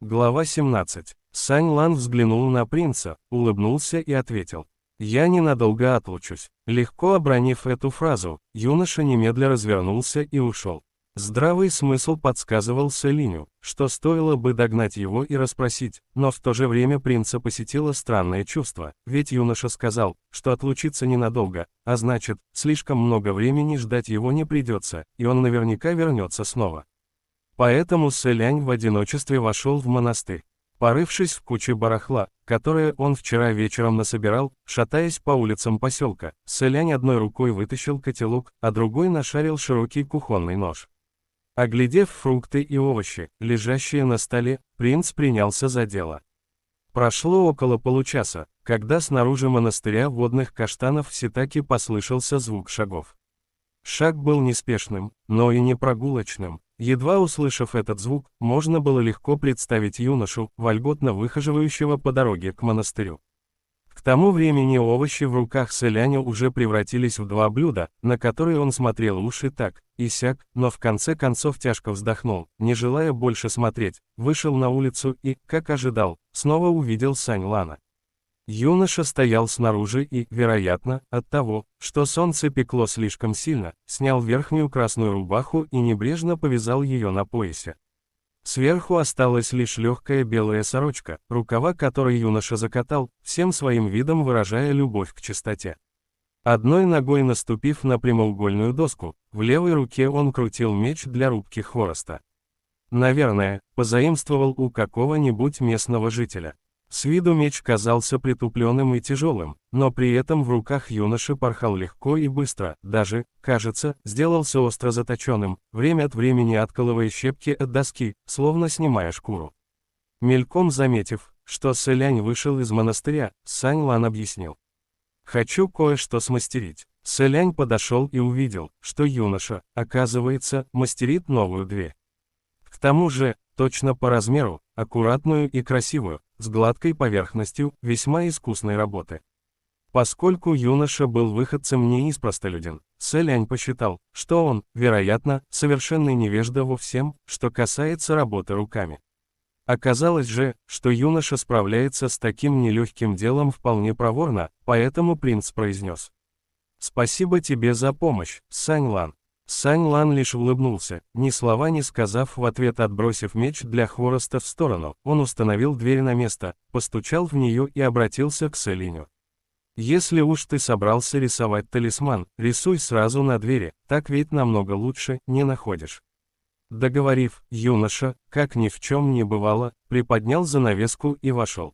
Глава 17. Сань Лан взглянул на принца, улыбнулся и ответил. «Я ненадолго отлучусь». Легко обронив эту фразу, юноша немедля развернулся и ушел. Здравый смысл подсказывал Селиню, что стоило бы догнать его и расспросить, но в то же время принца посетило странное чувство, ведь юноша сказал, что отлучиться ненадолго, а значит, слишком много времени ждать его не придется, и он наверняка вернется снова. Поэтому Сэлянь в одиночестве вошел в монастырь. Порывшись в куче барахла, которое он вчера вечером насобирал, шатаясь по улицам поселка, Сэлянь одной рукой вытащил котелок, а другой нашарил широкий кухонный нож. Оглядев фрукты и овощи, лежащие на столе, принц принялся за дело. Прошло около получаса, когда снаружи монастыря водных каштанов все-таки послышался звук шагов. Шаг был неспешным, но и не прогулочным. Едва услышав этот звук, можно было легко представить юношу, вольготно выхаживающего по дороге к монастырю. К тому времени овощи в руках Сэляня уже превратились в два блюда, на которые он смотрел уши так и сяк, но в конце концов тяжко вздохнул, не желая больше смотреть, вышел на улицу и, как ожидал, снова увидел Сань Лана. Юноша стоял снаружи и, вероятно, от того, что солнце пекло слишком сильно, снял верхнюю красную рубаху и небрежно повязал ее на поясе. Сверху осталась лишь легкая белая сорочка, рукава которой юноша закатал, всем своим видом выражая любовь к чистоте. Одной ногой наступив на прямоугольную доску, в левой руке он крутил меч для рубки хвороста. Наверное, позаимствовал у какого-нибудь местного жителя. С виду меч казался притупленным и тяжелым, но при этом в руках юноши порхал легко и быстро, даже, кажется, сделался остро заточенным, время от времени откалывая щепки от доски, словно снимая шкуру. Мельком заметив, что Сэлянь вышел из монастыря, Сань Лан объяснил. «Хочу кое-что смастерить». Сэлянь подошел и увидел, что юноша, оказывается, мастерит новую дверь. К тому же, точно по размеру, аккуратную и красивую, с гладкой поверхностью, весьма искусной работы. Поскольку юноша был выходцем не из простолюдин, Сэлянь посчитал, что он, вероятно, совершенный невежда во всем, что касается работы руками. Оказалось же, что юноша справляется с таким нелегким делом вполне проворно, поэтому принц произнес. «Спасибо тебе за помощь, Сань Лан». Сань Лан лишь улыбнулся, ни слова не сказав в ответ, отбросив меч для хвороста в сторону, он установил дверь на место, постучал в нее и обратился к Сэлиню. «Если уж ты собрался рисовать талисман, рисуй сразу на двери, так ведь намного лучше, не находишь?» Договорив, юноша, как ни в чем не бывало, приподнял занавеску и вошел.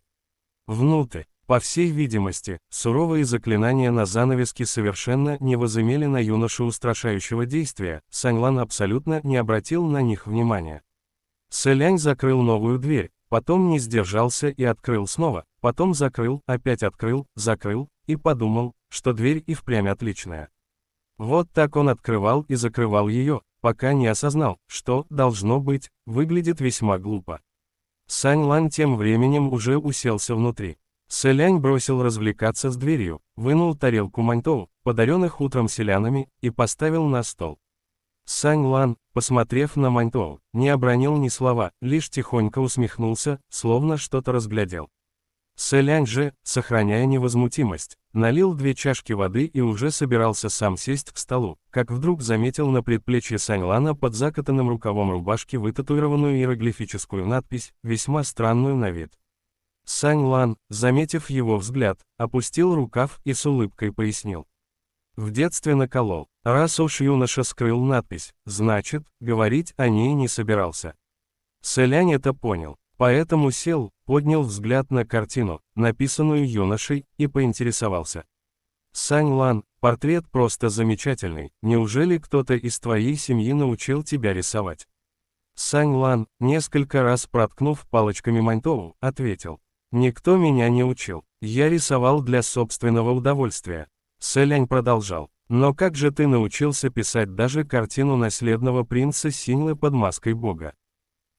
Внутрь. По всей видимости, суровые заклинания на занавеске совершенно не возымели на юношу устрашающего действия, Сань Лан абсолютно не обратил на них внимания. Сэлянь закрыл новую дверь, потом не сдержался и открыл снова, потом закрыл, опять открыл, закрыл, и подумал, что дверь и впрямь отличная. Вот так он открывал и закрывал ее, пока не осознал, что, должно быть, выглядит весьма глупо. Сань Лан тем временем уже уселся внутри. Сэлянь бросил развлекаться с дверью, вынул тарелку маньтоу, подаренных утром селянами, и поставил на стол. Сань Лан, посмотрев на маньтоу, не обронил ни слова, лишь тихонько усмехнулся, словно что-то разглядел. Сэлянь же, сохраняя невозмутимость, налил 2 чашки воды и уже собирался сам сесть к столу, как вдруг заметил на предплечье Сань Лана под закатанным рукавом рубашки вытатуированную иероглифическую надпись, весьма странную на вид. Сань Лан, заметив его взгляд, опустил рукав и с улыбкой пояснил. В детстве наколол. Раз уж юноша скрыл надпись, значит, говорить о ней не собирался. Сэлянь это понял, поэтому сел, поднял взгляд на картину, написанную юношей, и поинтересовался. «Сань Лан, портрет просто замечательный, неужели кто-то из твоей семьи научил тебя рисовать?» Сань Лан, несколько раз проткнув палочками маньтоу, ответил. «Никто меня не учил, я рисовал для собственного удовольствия». Сэлянь продолжал. «Но как же ты научился писать даже картину наследного принца Синьлы под маской бога?»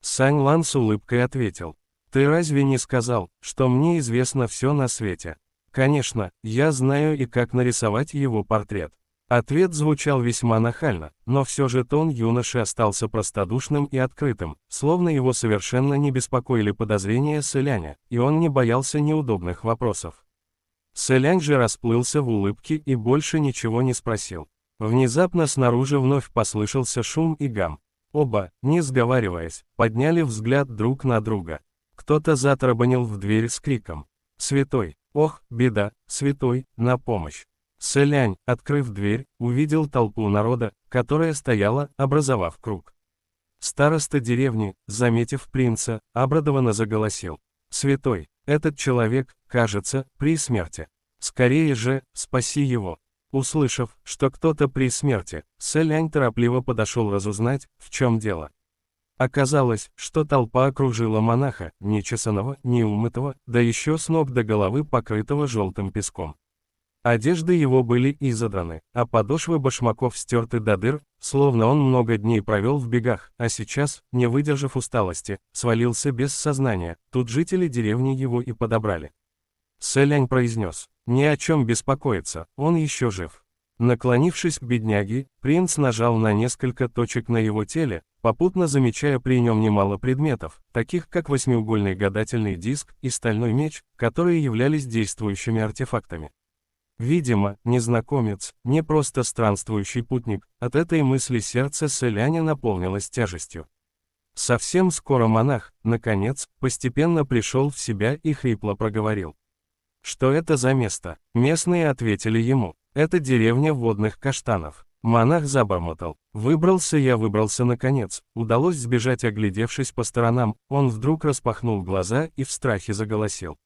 Сань Лан с улыбкой ответил. «Ты разве не сказал, что мне известно все на свете? Конечно, я знаю и как нарисовать его портрет». Ответ звучал весьма нахально, но все же тон юноши остался простодушным и открытым, словно его совершенно не беспокоили подозрения Сэляня, и он не боялся неудобных вопросов. Сэлянь же расплылся в улыбке и больше ничего не спросил. Внезапно снаружи вновь послышался шум и гам. Оба, не сговариваясь, подняли взгляд друг на друга. Кто-то затарабанил в дверь с криком: «Святой! Ох, беда! Святой, на помощь!» Сэлянь, открыв дверь, увидел толпу народа, которая стояла, образовав круг. Староста деревни, заметив принца, обрадованно заголосил: «Святой, этот человек, кажется, при смерти. Скорее же, спаси его!» Услышав, что кто-то при смерти, Сэлянь торопливо подошел разузнать, в чем дело. Оказалось, что толпа окружила монаха, нечесаного, неумытого, да еще с ног до головы покрытого желтым песком. Одежды его были изодраны, а подошвы башмаков стерты до дыр, словно он много дней провел в бегах, а сейчас, не выдержав усталости, свалился без сознания. Тут жители деревни его и подобрали. Сэлянь произнес: «Ни о чем беспокоиться, он еще жив». Наклонившись к бедняге, принц нажал на несколько точек на его теле, попутно замечая при нем немало предметов, таких как восьмиугольный гадательный диск и стальной меч, которые являлись действующими артефактами. Видимо, незнакомец, не просто странствующий путник, от этой мысли сердце Сэляня наполнилось тяжестью. Совсем скоро монах, наконец, постепенно пришел в себя и хрипло проговорил: «Что это за место?» Местные ответили ему: «Это деревня водных каштанов». Монах забормотал: выбрался наконец, удалось сбежать». Оглядевшись по сторонам, он вдруг распахнул глаза и в страхе заголосил: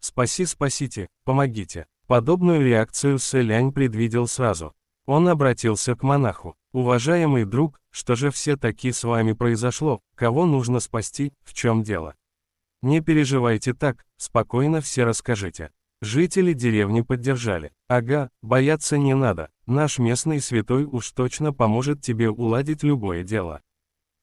«Спасите, помогите». Подобную реакцию Сэлянь предвидел сразу. Он обратился к монаху: «Уважаемый друг, что же все-таки с вами произошло, кого нужно спасти, в чем дело?» «Не переживайте так, спокойно все расскажите». Жители деревни поддержали: «Ага, бояться не надо, наш местный святой уж точно поможет тебе уладить любое дело».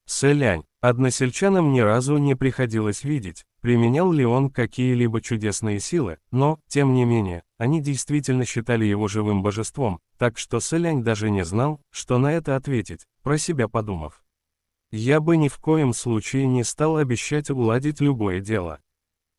Сэлянь, односельчанам ни разу не приходилось видеть, применял ли он какие-либо чудесные силы, но, тем не менее, они действительно считали его живым божеством, так что Сэлянь даже не знал, что на это ответить, про себя подумав: «Я бы ни в коем случае не стал обещать уладить любое дело».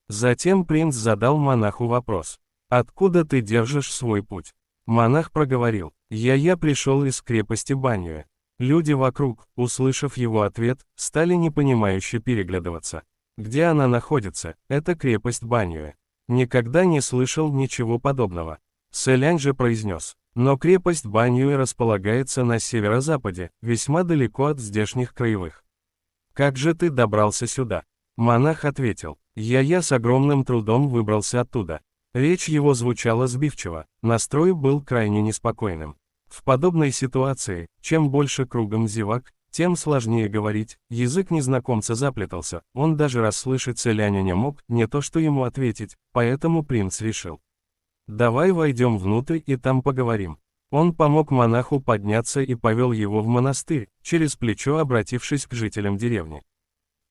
Затем принц задал монаху вопрос: «Откуда ты держишь свой путь?» Монах проговорил: «Я пришел из крепости Баньюэ». Люди вокруг, услышав его ответ, стали непонимающе переглядываться. «Где она находится, эта крепость Баньюэ?» Никогда не слышал ничего подобного. Сэлянь же произнес: «Но крепость Баньюэ располагается на северо-западе, весьма далеко от здешних краевых». «Как же ты добрался сюда?» Монах ответил: «Я с огромным трудом выбрался оттуда». Речь его звучала сбивчиво, настрой был крайне неспокойным. В подобной ситуации, чем больше кругом зевак, тем сложнее говорить, язык незнакомца заплетался, он даже расслышать Сэляня не мог, не то что ему ответить, поэтому принц решил: «Давай войдем внутрь и там поговорим». Он помог монаху подняться и повел его в монастырь, через плечо обратившись к жителям деревни: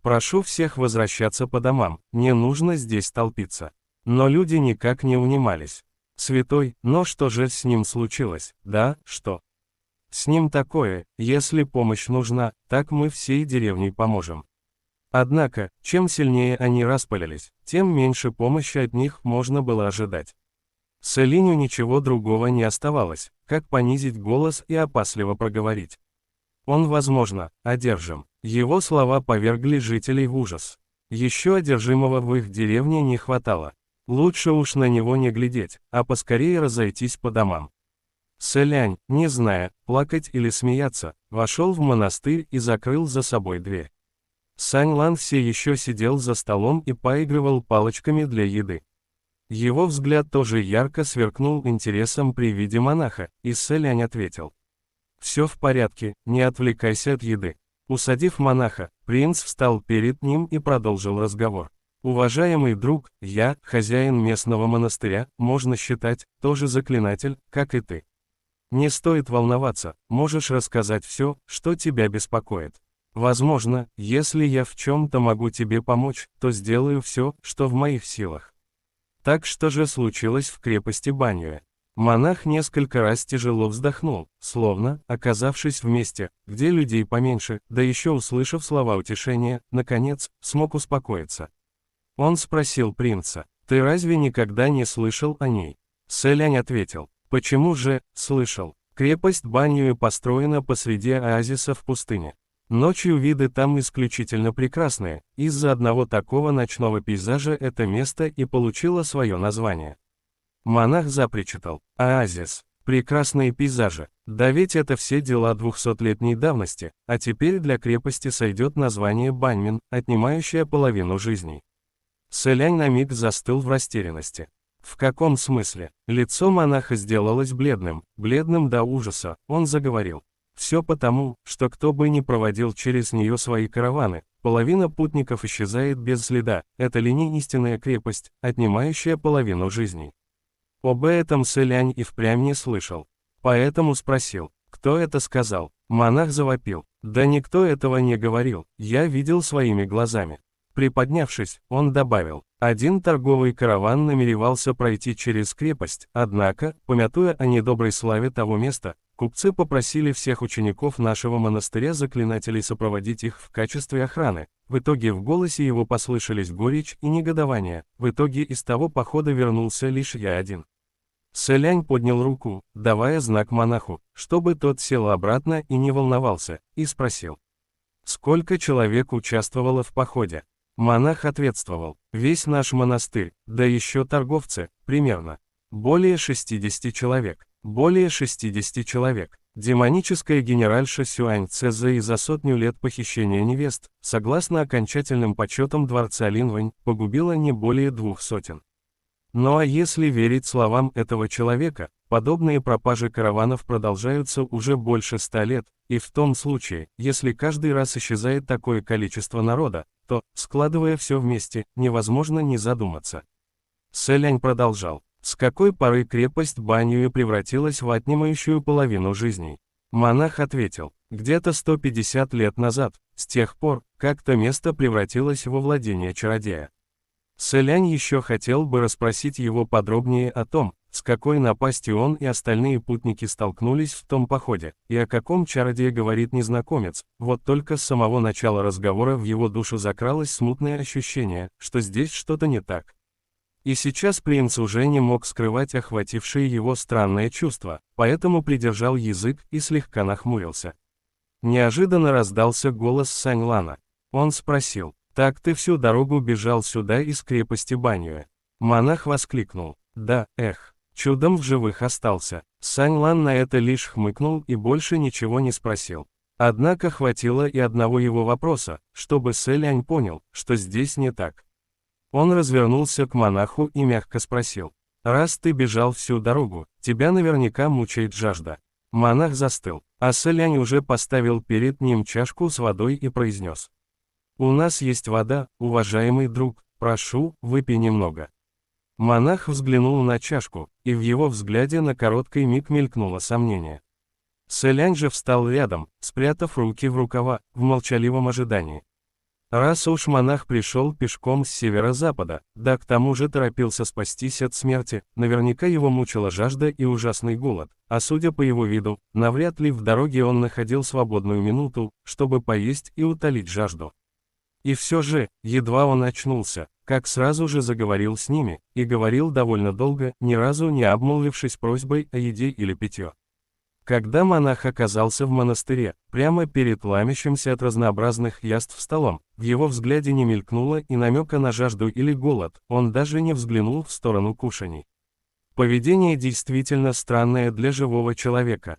«Прошу всех возвращаться по домам, не нужно здесь толпиться». Но люди никак не унимались. «Святой, но что же с ним случилось?» «Да, что? С ним такое, если помощь нужна, так мы всей деревней поможем». Однако, чем сильнее они распалялись, тем меньше помощи от них можно было ожидать. Сэлиню ничего другого не оставалось, как понизить голос и опасливо проговорить: «Он, возможно, одержим». Его слова повергли жителей в ужас. Еще одержимого в их деревне не хватало. Лучше уж на него не глядеть, а поскорее разойтись по домам. Сэлянь, не зная, плакать или смеяться, вошел в монастырь и закрыл за собой дверь. Сань Лан все еще сидел за столом и поигрывал палочками для еды. Его взгляд тоже ярко сверкнул интересом при виде монаха, и Сэлянь ответил: «Все в порядке, не отвлекайся от еды». Усадив монаха, принц встал перед ним и продолжил разговор: «Уважаемый друг, я, хозяин местного монастыря, можно считать, тоже заклинатель, как и ты. Не стоит волноваться, можешь рассказать все, что тебя беспокоит. Возможно, если я в чем-то могу тебе помочь, то сделаю все, что в моих силах». Так что же случилось в крепости Баньюэ? Монах несколько раз тяжело вздохнул, словно, оказавшись в месте, где людей поменьше, да еще услышав слова утешения, наконец, смог успокоиться. Он спросил принца: «Ты разве никогда не слышал о ней?» Сэлянь ответил: «Почему же, слышал. Крепость Баньюэ построена посреди оазиса в пустыне. Ночью виды там исключительно прекрасные, из-за одного такого ночного пейзажа это место и получило свое название». Монах запричитал: «Оазис, прекрасные пейзажи, да ведь это все дела 200-летней давности, а теперь для крепости сойдет название Баньмин, отнимающее половину жизней». Сэлянь на миг застыл в растерянности. В каком смысле? Лицо монаха сделалось бледным, бледным до ужаса. Он заговорил: «Все потому, что кто бы ни проводил через нее свои караваны, половина путников исчезает без следа, это ли не истинная крепость, отнимающая половину жизней?» Об этом Сэлянь и впрямь не слышал. Поэтому спросил: «Кто это сказал?» Монах завопил: «Да никто этого не говорил, я видел своими глазами». Приподнявшись, он добавил: «Один торговый караван намеревался пройти через крепость, однако, помятуя о недоброй славе того места, купцы попросили всех учеников нашего монастыря-заклинателей сопроводить их в качестве охраны. В итоге в голосе его послышались горечь и негодование, в итоге из того похода вернулся лишь я один». Сэлянь поднял руку, давая знак монаху, чтобы тот сел обратно и не волновался, и спросил: «Сколько человек участвовало в походе?» Монах ответствовал: «Весь наш монастырь, да еще торговцы, примерно. Более 60 человек. Более 60 человек. Демоническая генеральша Сюань Цзэ за 100 лет похищения невест, согласно окончательным подсчетам дворца Линвэнь, погубила не более 200. Ну а если верить словам этого человека, подобные пропажи караванов продолжаются уже больше 100 лет, и в том случае, если каждый раз исчезает такое количество народа, то, складывая все вместе, невозможно не задуматься». Сэлянь продолжал: «С какой поры крепость Баньюэ превратилась в отнимающую половину жизней?» Монах ответил: «Где-то 150 лет назад, с тех пор, как то место превратилось во владение чародея». Сэлянь еще хотел бы расспросить его подробнее о том, с какой напастью он и остальные путники столкнулись в том походе, и о каком чародее говорит незнакомец, вот только с самого начала разговора в его душу закралось смутное ощущение, что здесь что-то не так. И сейчас принц уже не мог скрывать охватившее его странное чувство, поэтому придержал язык и слегка нахмурился. Неожиданно раздался голос Саньлана. Он спросил: «Так ты всю дорогу бежал сюда из крепости Баньюэ?» Монах воскликнул: «Да, чудом в живых остался». Саньлан на это лишь хмыкнул и больше ничего не спросил. Однако хватило и одного его вопроса, чтобы Сэлянь понял, что здесь не так. Он развернулся к монаху и мягко спросил: «Раз ты бежал всю дорогу, тебя наверняка мучает жажда». Монах застыл, а Сэлянь уже поставил перед ним чашку с водой и произнес: «У нас есть вода, уважаемый друг, прошу, выпей немного». Монах взглянул на чашку, и в его взгляде на короткий миг мелькнуло сомнение. Сэлянь же встал рядом, спрятав руки в рукава, в молчаливом ожидании. Раз уж монах пришел пешком с северо-запада, да к тому же торопился спастись от смерти, наверняка его мучила жажда и ужасный голод, а судя по его виду, навряд ли в дороге он находил свободную минуту, чтобы поесть и утолить жажду. И все же, едва он очнулся, как сразу же заговорил с ними, и говорил довольно долго, ни разу не обмолвившись просьбой о еде или питье. Когда монах оказался в монастыре, прямо перед ломящимся от разнообразных яств столом, в его взгляде не мелькнуло и намека на жажду или голод, он даже не взглянул в сторону кушаний. Поведение действительно странное для живого человека,